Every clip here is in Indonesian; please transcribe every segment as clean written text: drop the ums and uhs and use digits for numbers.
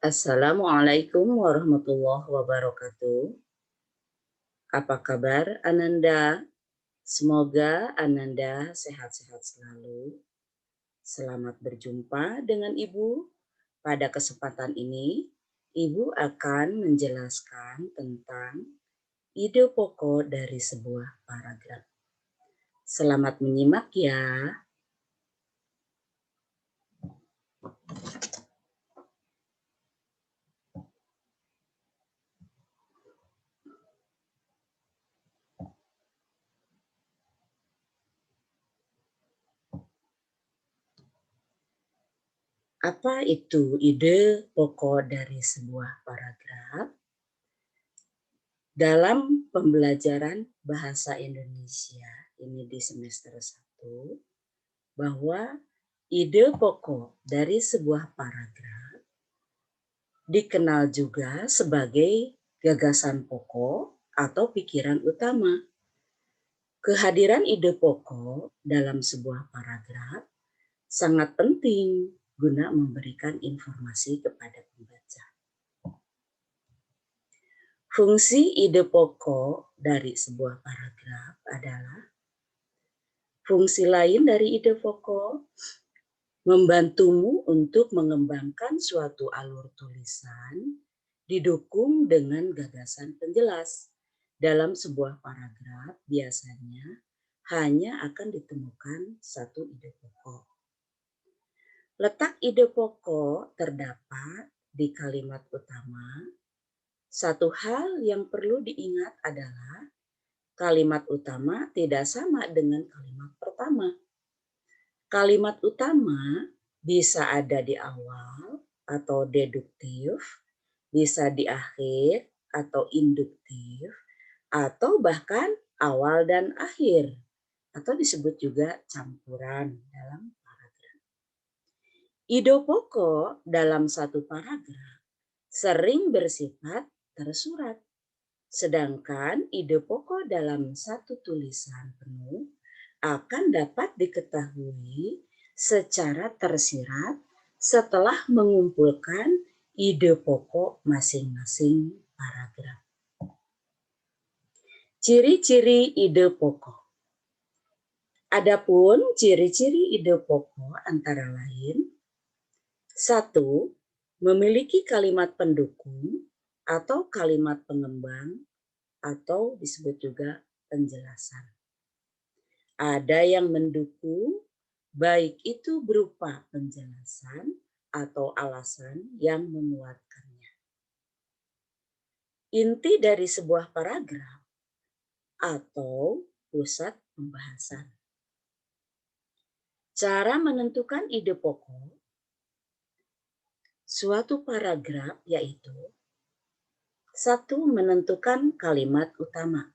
Assalamualaikum warahmatullahi wabarakatuh. Apa kabar Ananda? Semoga Ananda sehat-sehat selalu. Selamat berjumpa dengan Ibu. Pada kesempatan ini, Ibu akan menjelaskan tentang ide pokok dari sebuah paragraf. Selamat menyimak ya. Apa itu ide pokok dari sebuah paragraf? Dalam pembelajaran bahasa Indonesia ini di semester 1, bahwa ide pokok dari sebuah paragraf dikenal juga sebagai gagasan pokok atau pikiran utama. Kehadiran ide pokok dalam sebuah paragraf sangat penting guna memberikan informasi kepada pembaca. Fungsi ide pokok dari sebuah paragraf adalah fungsi lain dari ide pokok membantumu untuk mengembangkan suatu alur tulisan didukung dengan gagasan penjelas. Dalam sebuah paragraf biasanya hanya akan ditemukan satu ide pokok. Letak ide pokok terdapat di kalimat utama. Satu hal yang perlu diingat adalah kalimat utama tidak sama dengan kalimat pertama. Kalimat utama bisa ada di awal atau deduktif, bisa di akhir atau induktif, atau bahkan awal dan akhir, atau disebut juga campuran dalam paragraf. Ide pokok dalam satu paragraf sering bersifat tersurat, sedangkan ide pokok dalam satu tulisan penuh akan dapat diketahui secara tersirat setelah mengumpulkan ide pokok masing-masing paragraf. Ciri-ciri ide pokok. Adapun ciri-ciri ide pokok antara lain: 1. Memiliki kalimat pendukung atau kalimat pengembang atau disebut juga penjelasan. Ada yang mendukung, baik itu berupa penjelasan atau alasan yang menguatkannya. Inti dari sebuah paragraf atau pusat pembahasan. Cara menentukan ide pokok suatu paragraf yaitu: 1. Menentukan kalimat utama.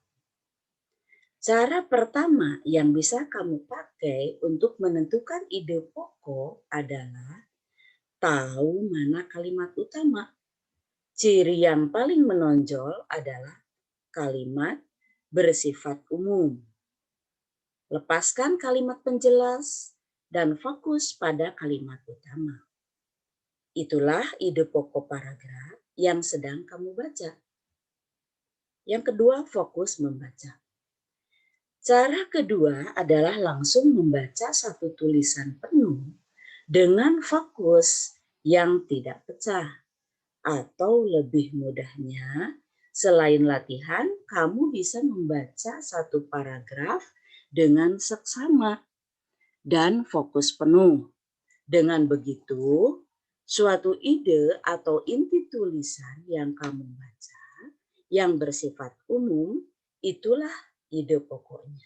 Cara pertama yang bisa kamu pakai untuk menentukan ide pokok adalah tahu mana kalimat utama. Ciri yang paling menonjol adalah kalimat bersifat umum. Lepaskan kalimat penjelas dan fokus pada kalimat utama. Itulah ide pokok paragraf yang sedang kamu baca. Yang kedua, fokus membaca. Cara kedua adalah langsung membaca satu tulisan penuh dengan fokus yang tidak pecah. Atau lebih mudahnya, selain latihan, kamu bisa membaca satu paragraf dengan seksama dan fokus penuh. Dengan begitu, suatu ide atau inti tulisan yang kamu baca yang bersifat umum, itulah ide pokoknya.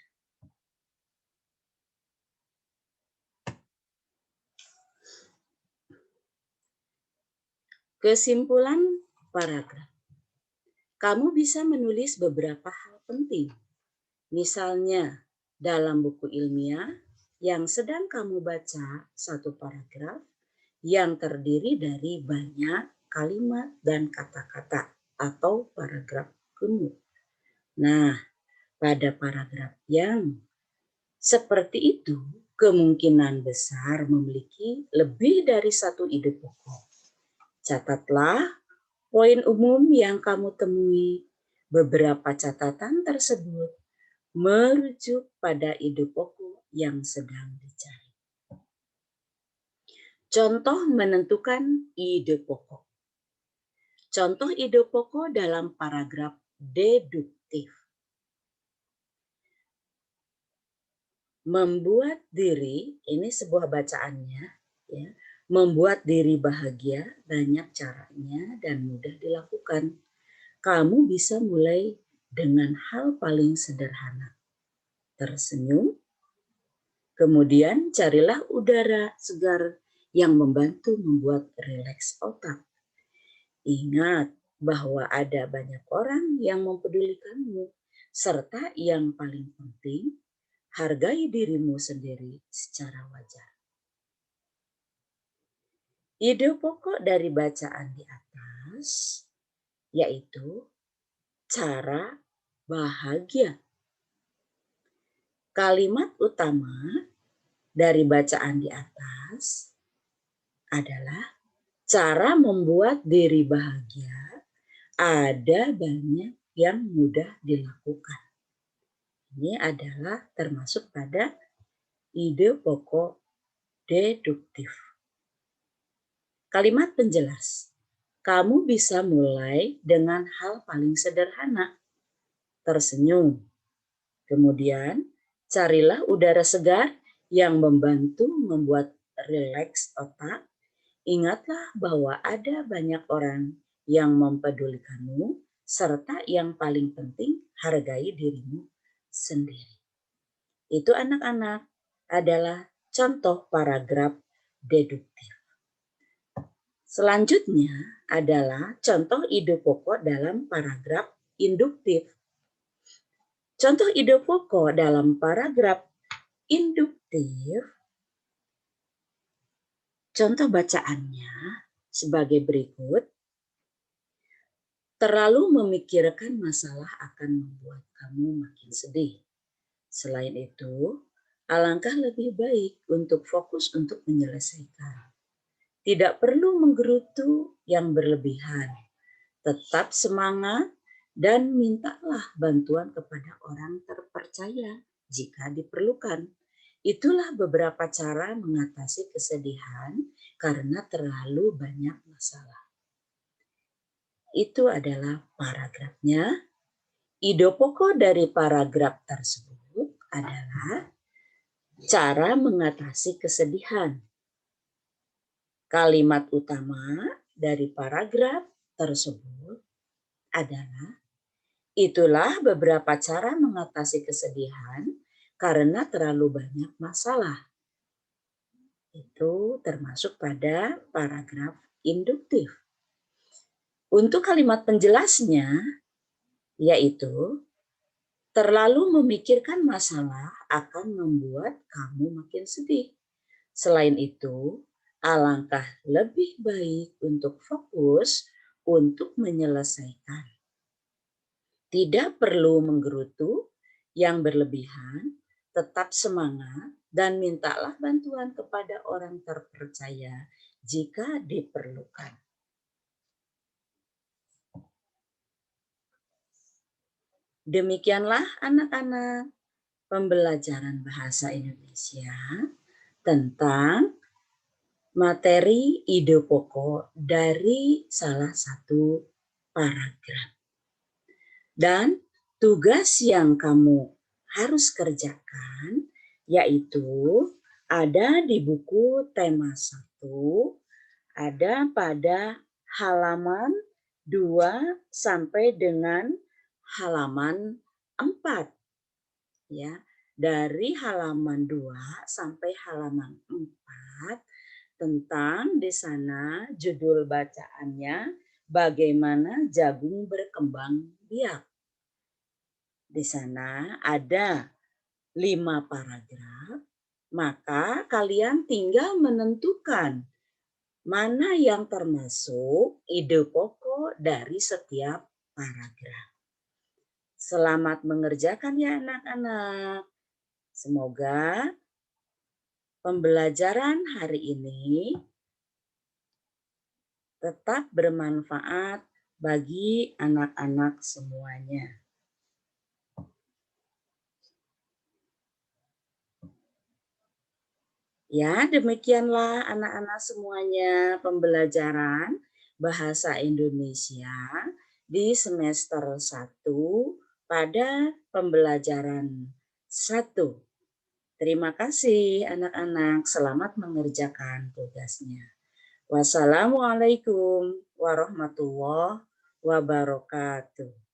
Kesimpulan paragraf. Kamu bisa menulis beberapa hal penting. Misalnya, dalam buku ilmiah yang sedang kamu baca satu paragraf yang terdiri dari banyak kalimat dan kata-kata atau paragraf gemuk. Nah, pada paragraf yang seperti itu, kemungkinan besar memiliki lebih dari satu ide pokok. Catatlah poin umum yang kamu temui. Beberapa catatan tersebut merujuk pada ide pokok yang sedang dicari. Contoh menentukan ide pokok. Contoh ide pokok dalam paragraf deduktif. Membuat diri, ini sebuah bacaannya, ya. Membuat diri bahagia banyak caranya dan mudah dilakukan. Kamu bisa mulai dengan hal paling sederhana. Tersenyum, kemudian carilah udara segar yang membantu membuat rileks otak. Ingat bahwa ada banyak orang yang mempedulikanmu, serta yang paling penting, hargai dirimu sendiri secara wajar. Ide pokok dari bacaan di atas yaitu cara bahagia. Kalimat utama dari bacaan di atas adalah cara membuat diri bahagia ada banyak yang mudah dilakukan. Ini adalah termasuk pada ide pokok deduktif. Kalimat penjelas. Kamu bisa mulai dengan hal paling sederhana. Tersenyum. Kemudian, carilah udara segar yang membantu membuat rileks otak. Ingatlah bahwa ada banyak orang yang mempedulikanmu, serta yang paling penting, hargai dirimu sendiri. Itu anak-anak adalah contoh paragraf deduktif. Selanjutnya adalah contoh ide pokok dalam paragraf induktif. Contoh ide pokok dalam paragraf induktif, contoh bacaannya sebagai berikut. Terlalu memikirkan masalah akan membuat kamu makin sedih. Selain itu, alangkah lebih baik untuk fokus untuk menyelesaikan. Tidak perlu menggerutu yang berlebihan. Tetap semangat dan mintalah bantuan kepada orang terpercaya jika diperlukan. Itulah beberapa cara mengatasi kesedihan karena terlalu banyak masalah. Itu adalah paragrafnya. Ide pokok dari paragraf tersebut adalah cara mengatasi kesedihan. Kalimat utama dari paragraf tersebut adalah, itulah beberapa cara mengatasi kesedihan karena terlalu banyak masalah. Itu termasuk pada paragraf induktif. Untuk kalimat penjelasnya, yaitu terlalu memikirkan masalah akan membuat kamu makin sedih. Selain itu, alangkah lebih baik untuk fokus untuk menyelesaikan. Tidak perlu menggerutu yang berlebihan, tetap semangat dan mintalah bantuan kepada orang terpercaya jika diperlukan. Demikianlah anak-anak pembelajaran bahasa Indonesia tentang materi ide pokok dari salah satu paragraf. Dan tugas yang kamu harus kerjakan yaitu ada di buku tema 1, ada pada halaman 2 sampai dengan halaman 4. Ya, dari halaman 2 sampai halaman 4 tentang di sana judul bacaannya bagaimana jagung berkembang biak. Di sana ada 5 paragraf, maka kalian tinggal menentukan mana yang termasuk ide pokok dari setiap paragraf. Selamat mengerjakan ya anak-anak. Semoga pembelajaran hari ini tetap bermanfaat bagi anak-anak semuanya. Ya, demikianlah anak-anak semuanya pembelajaran bahasa Indonesia di semester 1 pada pembelajaran 1. Terima kasih anak-anak, selamat mengerjakan tugasnya. Wassalamualaikum warahmatullahi wabarakatuh.